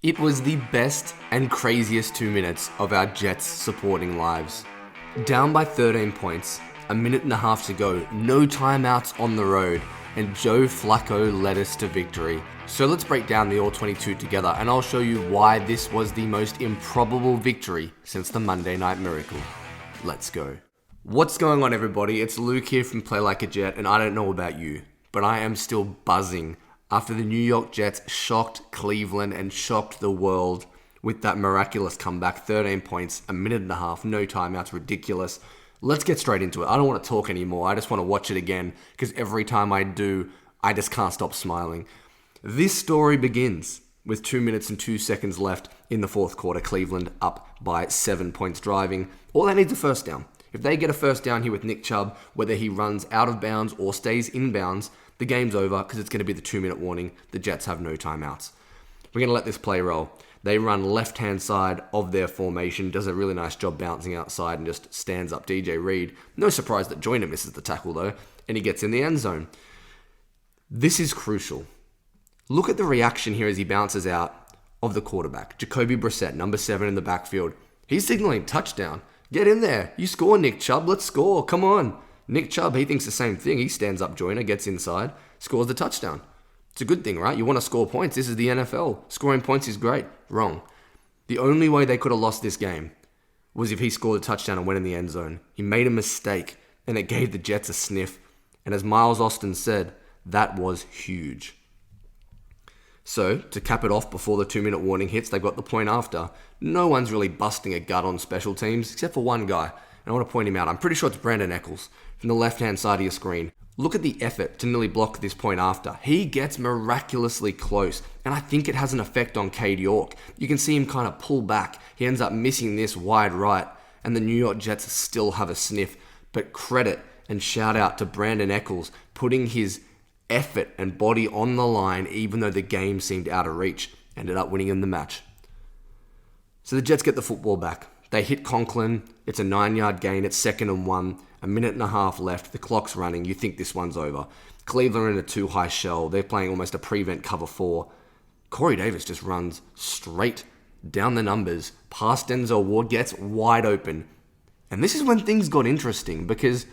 It was the best and craziest 2 minutes of our Jets supporting lives. Down by 13 points, a minute and a half to go, no timeouts on the road, and Joe Flacco led us to victory. So let's break down the All-22 together, and I'll show you why this was the most improbable victory since the Monday Night Miracle. Let's go. What's going on, everybody? It's Luke here from Play Like a Jet, and I don't know about you, but I am still buzzing after the New York Jets shocked Cleveland and shocked the world with that miraculous comeback. 13 points, a minute and a half, no timeouts, ridiculous. Let's get straight into it. I don't want to talk anymore. I just want to watch it again because every time I do, I just can't stop smiling. This story begins with 2 minutes and 2 seconds left in the fourth quarter. Cleveland up by 7 points driving. All they need is a first down. If they get a first down here with Nick Chubb, whether he runs out of bounds or stays in bounds, the game's over because it's going to be the 2-minute warning. The Jets have no timeouts. We're going to let this play roll. They run left-hand side of their formation, does a really nice job bouncing outside and just stands up DJ Reed. No surprise that Joyner misses the tackle though, and he gets in the end zone. This is crucial. Look at the reaction here as he bounces out of the quarterback. Jacoby Brissette, number 7 in the backfield. He's signaling touchdown. Get in there. You score, Nick Chubb. Let's score. Come on. Nick Chubb, he thinks the same thing. He stands up Joyner, gets inside, scores the touchdown. It's a good thing, right? You want to score points. This is the NFL. Scoring points is great. Wrong. The only way they could have lost this game was if he scored a touchdown and went in the end zone. He made a mistake, and it gave the Jets a sniff. And as Miles Austin said, that was huge. So, to cap it off before the 2-minute warning hits, they've got the point after. No one's really busting a gut on special teams, except for one guy. And I want to point him out. I'm pretty sure it's Braden Eckles from the left-hand side of your screen. Look at the effort to nearly block this point after. He gets miraculously close, and I think it has an effect on Cade York. You can see him kind of pull back. He ends up missing this wide right, and the New York Jets still have a sniff. But credit and shout out to Brandon Eckles putting his effort and body on the line even though the game seemed out of reach. Ended up winning in the match. So the Jets get the football back. They hit Conklin. It's a 9-yard gain. It's 2nd and 1. A minute and a half left. The clock's running. You think this one's over. Cleveland are in a too-high shell. They're playing almost a prevent cover 4. Corey Davis just runs straight down the numbers. Past Denzel Ward, gets wide open. And this is when things got interesting because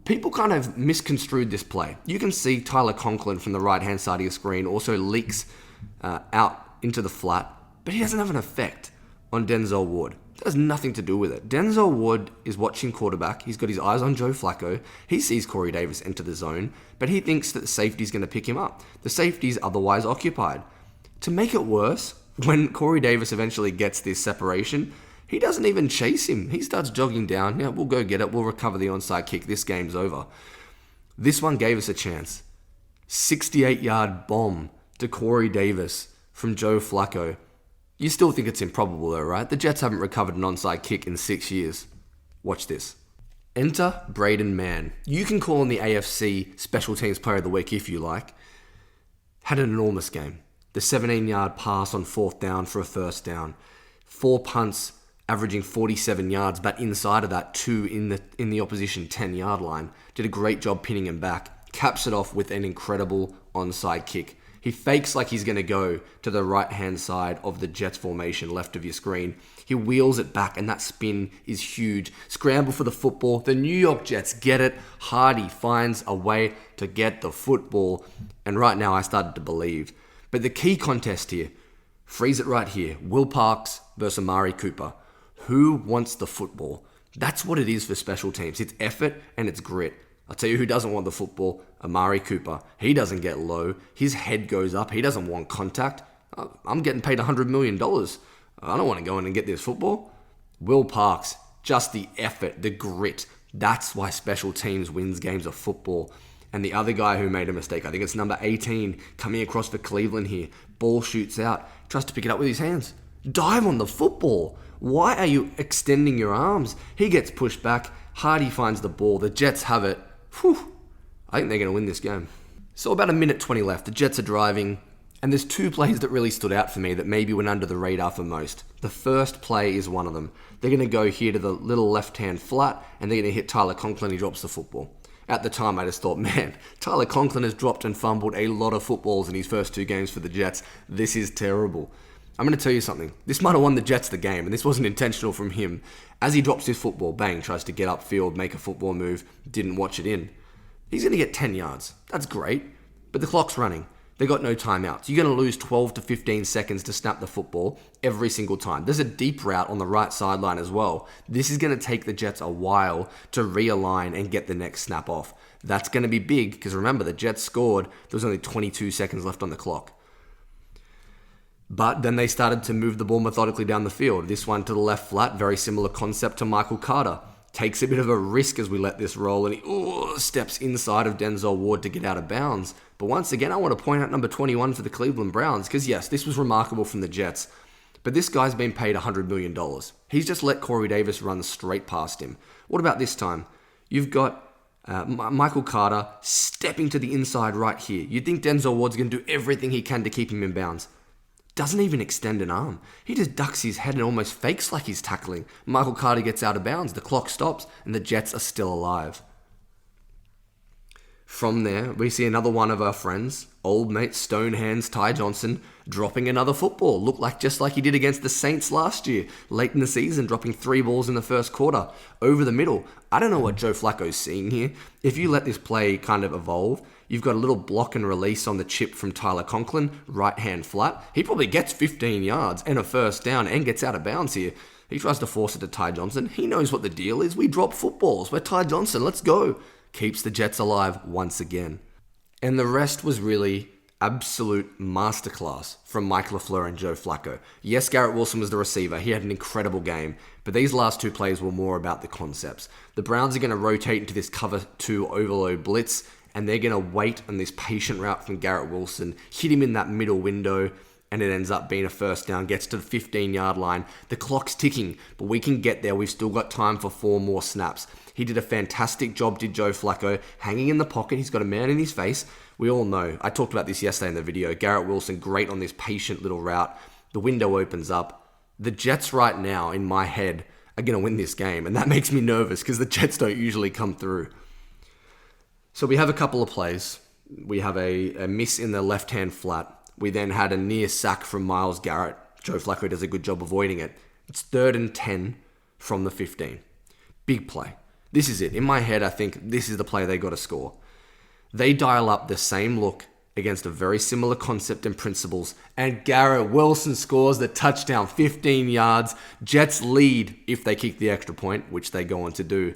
people kind of misconstrued this play. You can see Tyler Conklin from the right-hand side of your screen also leaks out into the flat, but he doesn't have an effect on Denzel Ward. It has nothing to do with it. Denzel Ward is watching quarterback. He's got his eyes on Joe Flacco. He sees Corey Davis enter the zone, but he thinks that the safety's going to pick him up. The safety's otherwise occupied. To make it worse, when Corey Davis eventually gets this separation, he doesn't even chase him. He starts jogging down. Yeah, we'll go get it. We'll recover the onside kick. This game's over. This one gave us a chance. 68-yard bomb to Corey Davis from Joe Flacco. You still think it's improbable though, right? The Jets haven't recovered an onside kick in 6 years. Watch this. Enter Braden Mann. You can call him the AFC Special Teams Player of the Week if you like. Had an enormous game. The 17-yard pass on 4th down for a first down. 4 punts averaging 47 yards, but inside of that, 2 in the opposition 10-yard line. Did a great job pinning him back. Caps it off with an incredible onside kick. He fakes like he's going to go to the right-hand side of the Jets formation, left of your screen. He wheels it back, and that spin is huge. Scramble for the football. The New York Jets get it. Hardy finds a way to get the football. And right now, I started to believe. But the key contest here, freeze it right here. Will Parks versus Amari Cooper. Who wants the football? That's what it is for special teams. It's effort and it's grit. I'll tell you who doesn't want the football. Amari Cooper. He doesn't get low. His head goes up. He doesn't want contact. I'm getting paid $100 million. I don't want to go in and get this football. Will Parks. Just the effort, the grit. That's why special teams wins games of football. And the other guy who made a mistake, I think it's number 18, coming across for Cleveland here. Ball shoots out. Tries to pick it up with his hands. Dive on the football. Why are you extending your arms? He gets pushed back. Hardy finds the ball. The Jets have it. Whew. I think they're going to win this game. So about a minute 20 left. The Jets are driving. And there's 2 plays that really stood out for me that maybe went under the radar for most. The first play is one of them. They're going to go here to the little left-hand flat, and they're going to hit Tyler Conklin. He drops the football. At the time, I just thought, man, Tyler Conklin has dropped and fumbled a lot of footballs in his first 2 games for the Jets. This is terrible. I'm going to tell you something. This might have won the Jets the game, and this wasn't intentional from him. As he drops his football, bang, tries to get upfield, make a football move, didn't watch it in. He's going to get 10 yards. That's great. But the clock's running. They got no timeouts. You're going to lose 12 to 15 seconds to snap the football every single time. There's a deep route on the right sideline as well. This is going to take the Jets a while to realign and get the next snap off. That's going to be big because remember, the Jets scored. There was only 22 seconds left on the clock. But then they started to move the ball methodically down the field. This one to the left flat, very similar concept to Michael Carter. Takes a bit of a risk as we let this roll, and he steps inside of Denzel Ward to get out of bounds. But once again, I want to point out number 21 for the Cleveland Browns, because yes, this was remarkable from the Jets, but this guy's been paid $100 million. He's just let Corey Davis run straight past him. What about this time? You've got Michael Carter stepping to the inside right here. You'd think Denzel Ward's going to do everything he can to keep him in bounds. Doesn't even extend an arm. He just ducks his head and almost fakes like he's tackling. Michael Carter gets out of bounds. The clock stops and the Jets are still alive. From there, we see another one of our friends, old mate Stone Hands Ty Johnson, dropping another football. Looked like just like he did against the Saints last year, late in the season, dropping 3 balls in the first quarter, over the middle. I don't know what Joe Flacco's seeing here. If you let this play kind of evolve, you've got a little block and release on the chip from Tyler Conklin, right hand flat. He probably gets 15 yards and a first down and gets out of bounds here. He tries to force it to Ty Johnson. He knows what the deal is. We drop footballs. We're Ty Johnson. Let's go. Keeps the Jets alive once again. And the rest was really absolute masterclass from Mike LaFleur and Joe Flacco. Yes, Garrett Wilson was the receiver. He had an incredible game. But these last 2 plays were more about the concepts. The Browns are going to rotate into this cover 2 overload blitz, and they're going to wait on this patient route from Garrett Wilson, hit him in that middle window, and it ends up being a first down, gets to the 15-yard line. The clock's ticking, but we can get there. We've still got time for 4 more snaps. He did a fantastic job, did Joe Flacco, hanging in the pocket. He's got a man in his face. We all know. I talked about this yesterday in the video. Garrett Wilson, great on this patient little route. The window opens up. The Jets right now, in my head, are going to win this game, and that makes me nervous because the Jets don't usually come through. So we have a couple of plays. We have a miss in the left-hand flat. We then had a near sack from Myles Garrett. Joe Flacco does a good job avoiding it. It's 3rd and 10 from the 15. Big play. This is it. In my head, I think this is the play they got to score. They dial up the same look against a very similar concept and principles, and Garrett Wilson scores the touchdown, 15 yards. Jets lead if they kick the extra point, which they go on to do.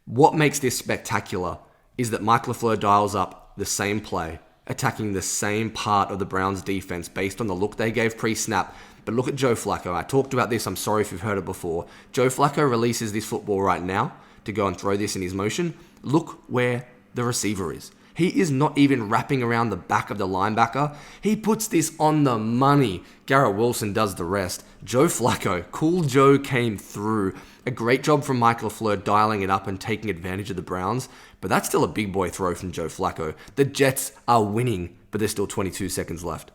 What makes this spectacular is that Mike LaFleur dials up the same play, attacking the same part of the Browns defense based on the look they gave pre-snap. But look at Joe Flacco. I talked about this. I'm sorry if you've heard it before. Joe Flacco releases this football right now to go and throw this in his motion. Look where the receiver is. He is not even wrapping around the back of the linebacker. He puts this on the money. Garrett Wilson does the rest. Joe Flacco, Cool Joe came through. A great job from Mike LaFleur dialing it up and taking advantage of the Browns. But that's still a big boy throw from Joe Flacco. The Jets are winning, but there's still 22 seconds left.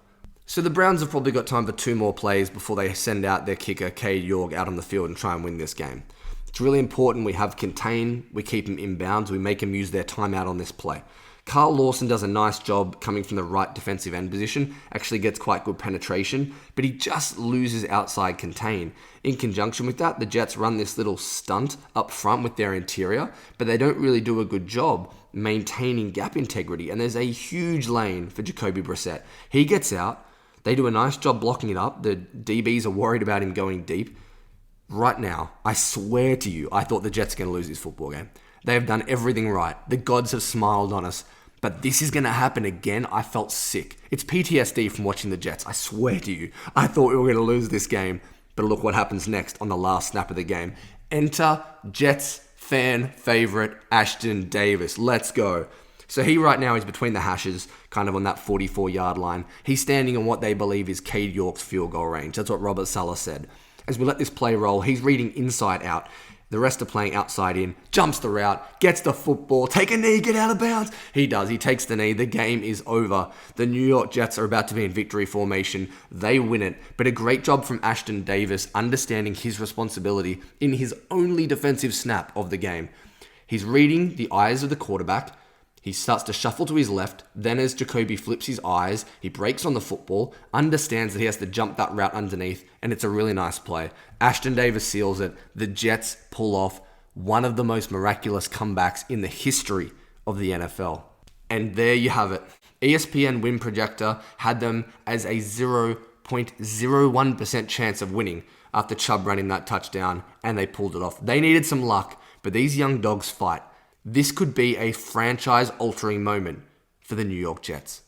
So the Browns have probably got time for 2 more plays before they send out their kicker, Cade York, out on the field and try and win this game. It's really important we have contain, we keep them inbounds, we make them use their timeout on this play. Carl Lawson does a nice job coming from the right defensive end position, actually gets quite good penetration, but he just loses outside contain. In conjunction with that, the Jets run this little stunt up front with their interior, but they don't really do a good job maintaining gap integrity, and there's a huge lane for Jacoby Brissette. He gets out, they do a nice job blocking it up, the DBs are worried about him going deep. Right now, I swear to you, I thought the Jets are going to lose this football game. They have done everything right. The gods have smiled on us. But this is going to happen again. I felt sick. It's PTSD from watching the Jets. I swear to you. I thought we were going to lose this game. But look what happens next on the last snap of the game. Enter Jets fan favorite Ashton Davis. Let's go. So he right now is between the hashes, kind of on that 44-yard line. He's standing on what they believe is Cade York's field goal range. That's what Robert Saleh said. As we let this play roll, he's reading inside out. The rest are playing outside in, jumps the route, gets the football, take a knee, get out of bounds. He does, he takes the knee, the game is over. The New York Jets are about to be in victory formation. They win it, but a great job from Ashton Davis understanding his responsibility in his only defensive snap of the game. He's reading the eyes of the quarterback. He starts to shuffle to his left, then as Jacoby flips his eyes, he breaks on the football, understands that he has to jump that route underneath, and it's a really nice play. Ashton Davis seals it. The Jets pull off one of the most miraculous comebacks in the history of the NFL. And there you have it. ESPN win projector had them as a 0.01% chance of winning after Chubb running that touchdown, and they pulled it off. They needed some luck, but these young dogs fight. This could be a franchise-altering moment for the New York Jets.